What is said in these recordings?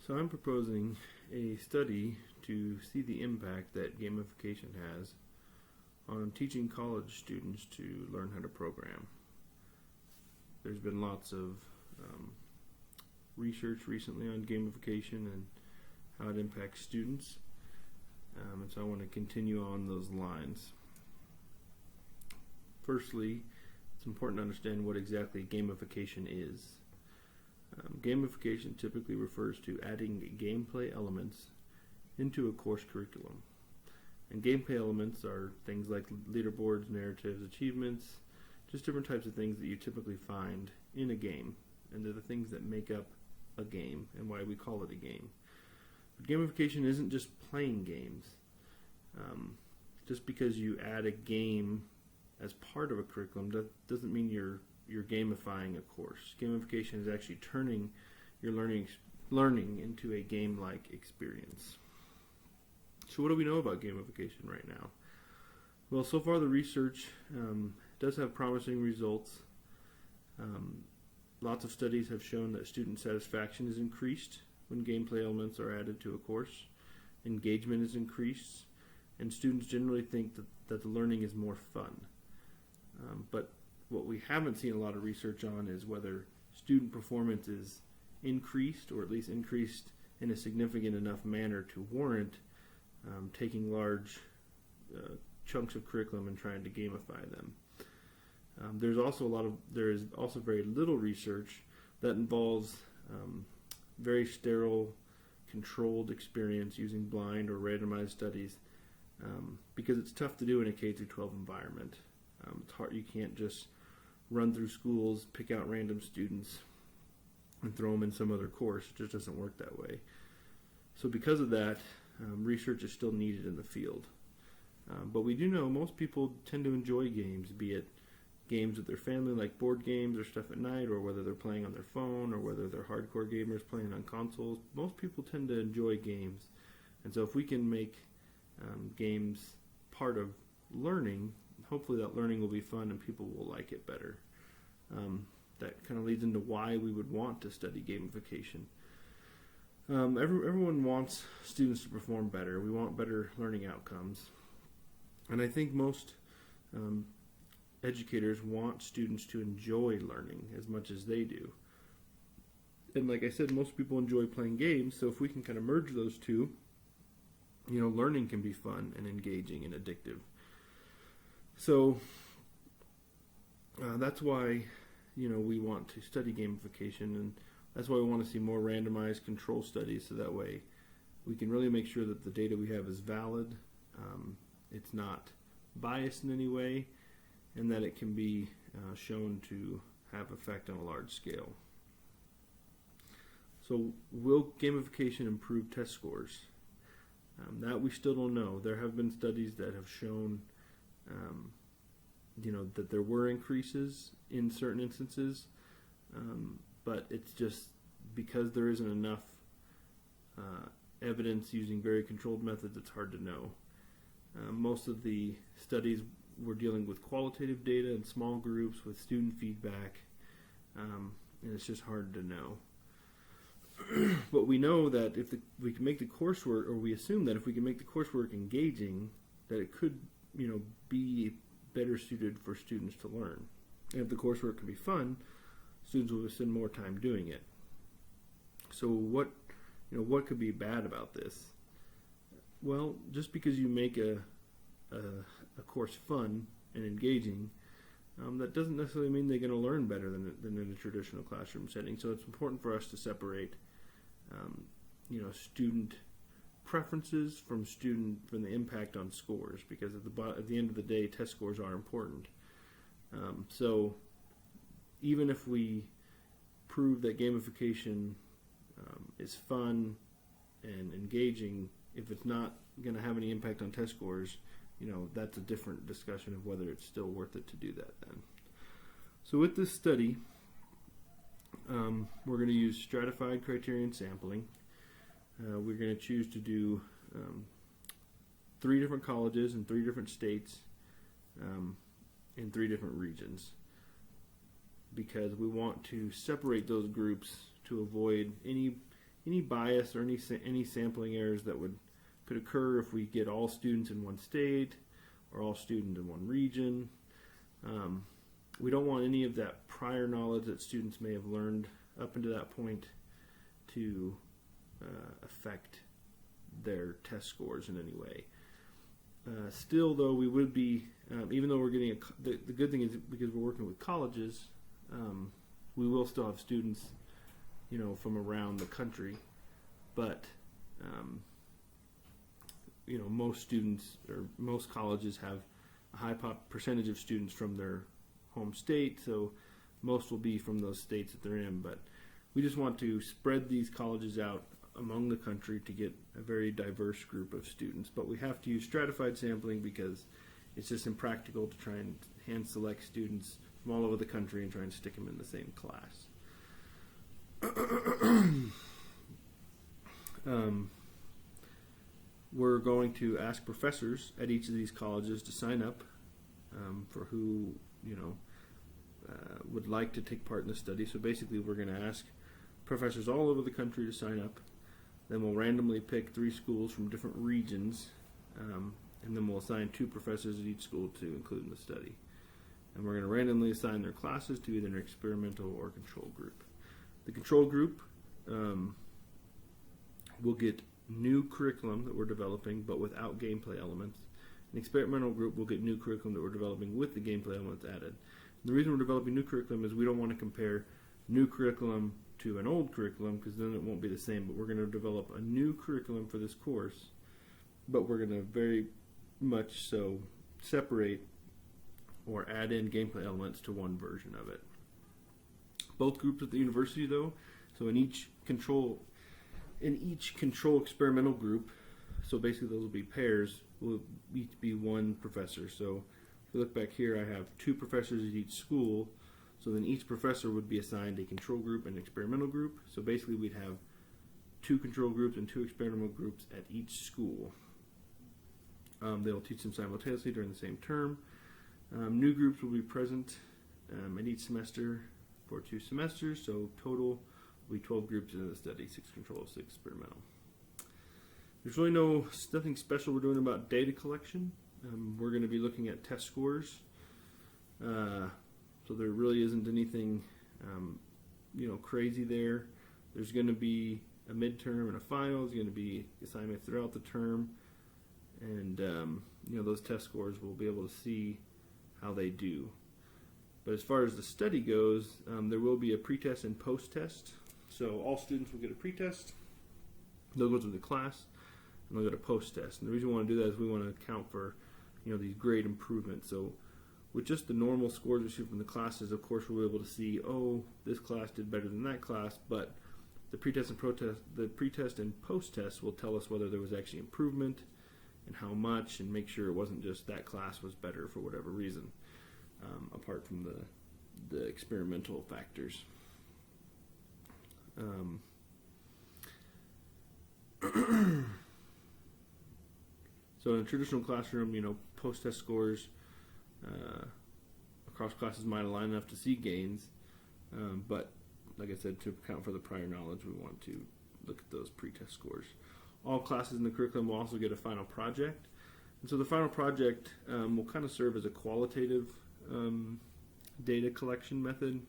So I'm proposing a study to see the impact that gamification has on teaching college students to learn how to program. There's been lots of research recently on gamification and how it impacts students, and so I want to continue on those lines. Firstly, it's important to understand what exactly gamification is. Gamification typically refers to adding gameplay elements into a course curriculum. And gameplay elements are things like leaderboards, narratives, achievements, just different types of things that you typically find in a game. And they're the things that make up a game and why we call it a game. But gamification isn't just playing games. Just because you add a game as part of a curriculum doesn't mean you're gamifying a course. Gamification is actually turning your learning into a game-like experience. So what do we know about gamification right now? Well, so far the research does have promising results. Lots of studies have shown that student satisfaction is increased when gameplay elements are added to a course. Engagement is increased, and students generally think that the learning is more fun. But what we haven't seen a lot of research on is whether student performance is increased, or at least increased in a significant enough manner to warrant taking large chunks of curriculum and trying to gamify them. There is also very little research that involves very sterile, controlled experience using blind or randomized studies, because it's tough to do in a K-12 environment. It's hard. You can't just run through schools, pick out random students, and throw them in some other course. It just doesn't work that way. So because of that, research is still needed in the field. But we do know most people tend to enjoy games, be it games with their family like board games or stuff at night, or whether they're playing on their phone, or whether they're hardcore gamers playing on consoles. Most people tend to enjoy games. And so if we can make games part of learning, hopefully that learning will be fun and people will like it better. That kind of leads into why we would want to study gamification. Everyone wants students to perform better. We want better learning outcomes. And I think most educators want students to enjoy learning as much as they do. And like I said, most people enjoy playing games, so if we can kind of merge those two, learning can be fun and engaging and addictive. So that's why we want to study gamification, and that's why we want to see more randomized control studies, so that way we can really make sure that the data we have is valid, it's not biased in any way, and that it can be shown to have effect on a large scale. So will gamification improve test scores? That we still don't know. There have been studies that have shown that there were increases in certain instances, but it's just because there isn't enough evidence using very controlled methods, it's hard to know. Most of the studies were dealing with qualitative data in small groups with student feedback, and it's just hard to know. But we know that if we can make the coursework, or we assume that if we can make the coursework engaging, that it could be better suited for students to learn. And if the coursework can be fun, students will spend more time doing it. So what could be bad about this? Well, just because you make a course fun and engaging, that doesn't necessarily mean they're going to learn better than in a traditional classroom setting. So it's important for us to separate student preferences from the impact on scores, because at the end of the day, test scores are important. So even if we prove that gamification is fun and engaging, if it's not going to have any impact on test scores, that's a different discussion of whether it's still worth it to do that then. So with this study, we're going to use stratified criterion sampling. We're going to choose to do 3 different colleges in 3 different states in 3 different regions, because we want to separate those groups to avoid any any bias or any sampling errors that could occur if we get all students in one state or all students in one region. We don't want any of that prior knowledge that students may have learned up until that point to affect their test scores in any way. Still, though, we would be, even though we're getting the good thing is because we're working with colleges, we will still have students, from around the country, but most students or most colleges have a high percentage of students from their home state, so most will be from those states that they're in. But we just want to spread these colleges out among the country to get a very diverse group of students. But we have to use stratified sampling because it's just impractical to try and hand select students from all over the country and try and stick them in the same class. We're going to ask professors at each of these colleges to sign up for who would like to take part in the study. So basically we're going to ask professors all over the country to sign up. Then we'll randomly pick 3 schools from different regions, and then we'll assign 2 professors at each school to include in the study. And we're going to randomly assign their classes to either an experimental or control group. The control group will get new curriculum that we're developing but without gameplay elements. An experimental group will get new curriculum that we're developing with the gameplay elements added. And the reason we're developing new curriculum is we don't want to compare new curriculum to an old curriculum because then it won't be the same, but we're going to develop a new curriculum for this course, but we're going to very much so separate or add in gameplay elements to one version of it. Both groups at the university, though, so in each control experimental group, so basically those will be pairs, will each be 1 professor. So if you look back here, I have 2 professors at each school, so then each professor would be assigned a control group and an experimental group. So basically we'd have 2 control groups and 2 experimental groups at each school. They'll teach them simultaneously during the same term. New groups will be present at each semester for 2 semesters, so total will be 12 groups in the study, 6 control, 6 experimental. There's really nothing special we're doing about data collection. We're going to be looking at test scores, so there really isn't anything crazy there. There's going to be a midterm and a final. There's going to be assignments throughout the term, and those test scores we'll be able to see how they do. But as far as the study goes, there will be a pretest and post-test. So all students will get a pretest, they'll go through the class, and they'll get a post-test. And the reason we want to do that is we want to account for these grade improvements. So with just the normal scores we see from the classes, of course we'll be able to see, this class did better than that class, but the pretest and post-test will tell us whether there was actually improvement and how much, and make sure it wasn't just that class was better for whatever reason, apart from the experimental factors. So in a traditional classroom, post-test scores across classes might align enough to see gains, but like I said, to account for the prior knowledge, we want to look at those pretest scores. All classes in the curriculum will also get a final project, and so the final project will kind of serve as a qualitative data collection method.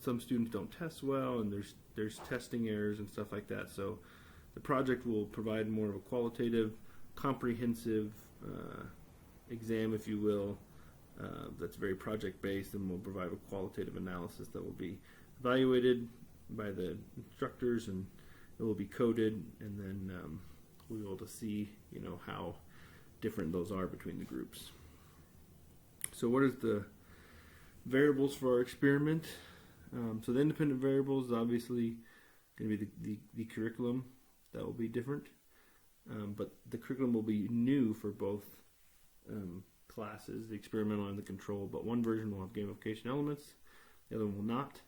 Some students don't test well, and there's testing errors and stuff like that. So the project will provide more of a qualitative, comprehensive exam, if you will, that's very project-based, and will provide a qualitative analysis that will be evaluated by the instructors, and it will be coded, and then we'll be able to see, how different those are between the groups. So what is the variables for our experiment? So the independent variables is obviously going to be the curriculum. That will be different, but the curriculum will be new for both classes, the experimental and the control, but one version will have gamification elements, the other one will not.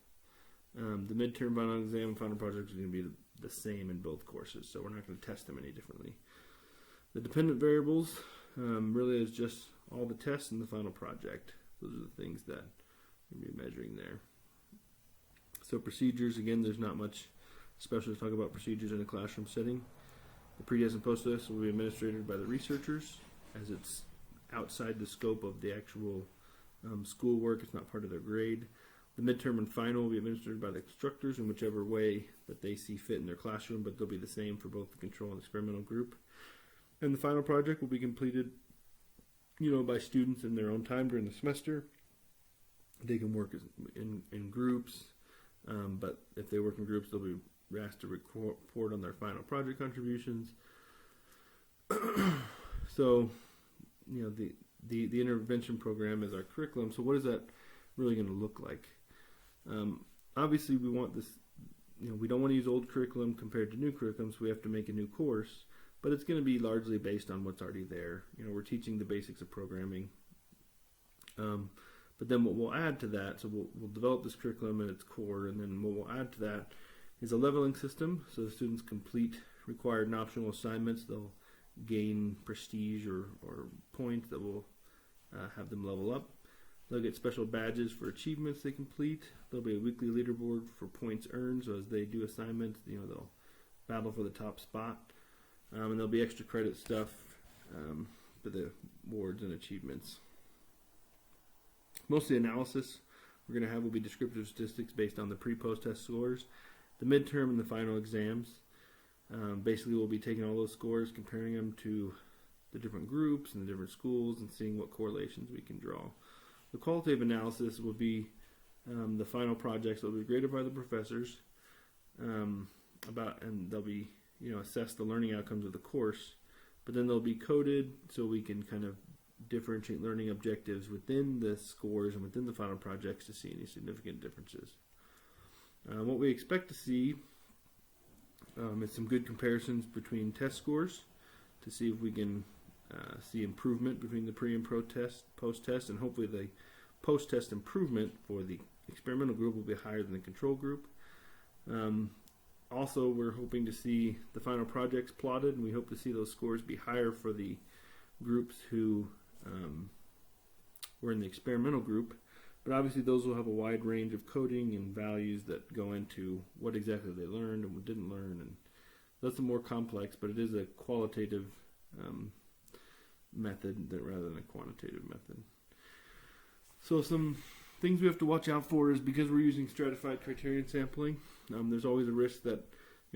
The midterm, final exam, and final project is going to be the same in both courses, so we're not going to test them any differently. The dependent variables really is just all the tests and the final project. Those are the things that we're going to be measuring there. So procedures, again, there's not much special to talk about procedures in a classroom setting. The pre-test and post-test will be administered by the researchers, as it's outside the scope of the actual schoolwork. It's not part of their grade. The midterm and final will be administered by the instructors in whichever way that they see fit in their classroom, but they'll be the same for both the control and experimental group. And the final project will be completed, by students in their own time during the semester. They can work in groups, but if they work in groups, they'll be asked to report on their final project contributions. So, the intervention program is our curriculum. So what is that really going to look like? Obviously, we want this, we don't want to use old curriculum compared to new curriculum, so we have to make a new course, but it's going to be largely based on what's already there. We're teaching the basics of programming. But then what we'll add to that, so we'll develop this curriculum at its core, and then what we'll add to that is a leveling system. So the students complete required and optional assignments. They'll gain prestige or points that will have them level up. They'll get special badges for achievements they complete. There'll be a weekly leaderboard for points earned. So as they do assignments, they'll battle for the top spot. And there'll be extra credit stuff for the awards and achievements. Most of the analysis we're going to have will be descriptive statistics based on the pre-post test scores, the midterm and the final exams. Basically, we'll be taking all those scores, comparing them to the different groups and the different schools, and seeing what correlations we can draw. The qualitative analysis will be the final projects that will be graded by the professors, and they'll be assess the learning outcomes of the course. But then they'll be coded so we can kind of differentiate learning objectives within the scores and within the final projects to see any significant differences. What we expect to see is some good comparisons between test scores to see if we can see improvement between the pre and post-test, and hopefully the post-test improvement for the experimental group will be higher than the control group. Also, we're hoping to see the final projects plotted, and we hope to see those scores be higher for the groups who were in the experimental group. But obviously those will have a wide range of coding and values that go into what exactly they learned and what didn't learn, and that's a more complex, but it is a qualitative method rather than a quantitative method. So some things we have to watch out for is, because we're using stratified criterion sampling, there's always a risk that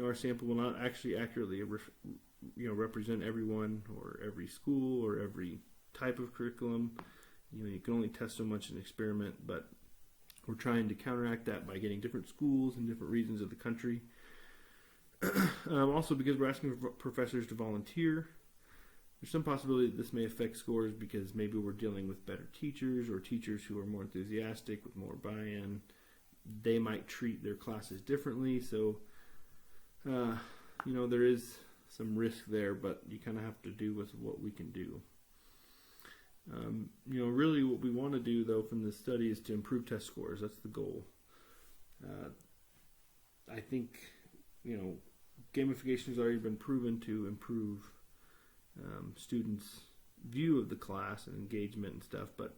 our sample will not actually accurately represent everyone or every school or every type of curriculum. You can only test so much in an experiment, but we're trying to counteract that by getting different schools in different regions of the country. Also, because we're asking for professors to volunteer, there's some possibility that this may affect scores, because maybe we're dealing with better teachers or teachers who are more enthusiastic with more buy-in. They might treat their classes differently, so there is some risk there, but you kind of have to do with what we can do. Really what we want to do, though, from this study is to improve test scores. That's the goal. I think, gamification has already been proven to improve students' view of the class and engagement and stuff, but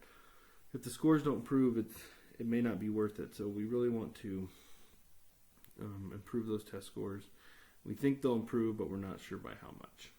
if the scores don't improve, it may not be worth it. So we really want to improve those test scores. We think they'll improve, but we're not sure by how much.